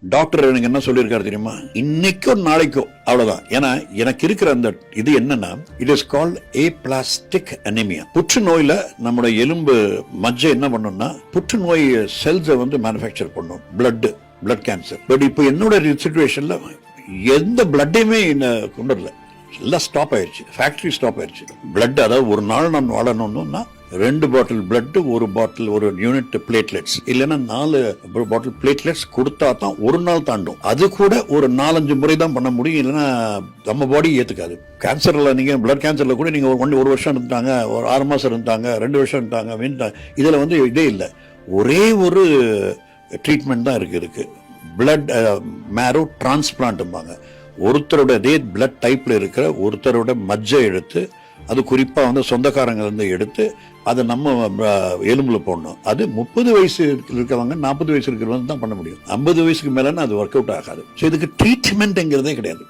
Doctor எனக்கு என்ன சொல்லியிருக்காரு தெரியுமா, இன்னைக்கோ நாளைக்கோ அவ்வளவுதான். ஏன்னா எனக்கு இருக்கிற அந்த இது என்னன்னா, இட் இஸ் கால்ட் ஏபிளாஸ்டிக் அனிமியா. புற்றுநோயில நம்முடைய எலும்பு மஜ்ஜை என்ன பண்ணும்னா, புற்றுநோய் செல்ஸை வந்து மேனுஃபேக்சர் பண்ணும், பிளட் கேன்சர். பட் இப்போ என்னோட சிச்சுவேஷன்ல எந்த பிளட்டையுமே கொண்டு வரல, எல்லாம் ஸ்டாப் ஆயிடுச்சு, ஃபேக்டரி ஸ்டாப் ஆயிடுச்சு. பிளட் அதாவது ஒரு நாள் நான் வாழணும்னா 2 பாட்டில் பிளட், 1 பாட்டில் ஒரு யூனிட் பிளேட்லெட்ஸ், இல்லைன்னா 4 பாட்டில் பிளேட்லெட்ஸ் கொடுத்தா தான் ஒரு நாள் தாண்டும். அது கூட ஒரு 4-5 முறை தான் பண்ண முடியும், இல்லைன்னா நம்ம பாடி ஏத்துக்காது. கேன்சர்ல நீங்க பிளட் கேன்சர்ல கூட நீங்க ஒரு வருஷம் இருந்தாங்க, ஒரு 6 மாசம் இருந்தாங்க, 2 வருஷம் இருந்தாங்க. இதுல வந்து இதே இல்லை, ஒரே ஒரு ட்ரீட்மெண்ட் தான் இருக்கு. பிளட் மேரோ டிரான்ஸ்பிளான்ட்பாங்க. ஒருத்தரோட அதே பிளட் டைப்ல இருக்கிற ஒருத்தரோட மஜ்ஜை எடுத்து, அது குறிப்பா வந்து சொந்தக்காரங்க இருந்து எடுத்து அதை நம்ம எலும்புல போடணும். அது 30 வயசு இருக்கிறவங்க, 40 வயசு இருக்கிறவங்க தான் பண்ண முடியும். 50 வயசுக்கு மேலன்னா அது ஒர்க் அவுட் ஆகாது. இதுக்கு ட்ரீட்மெண்ட்ங்கிறதே கிடையாது.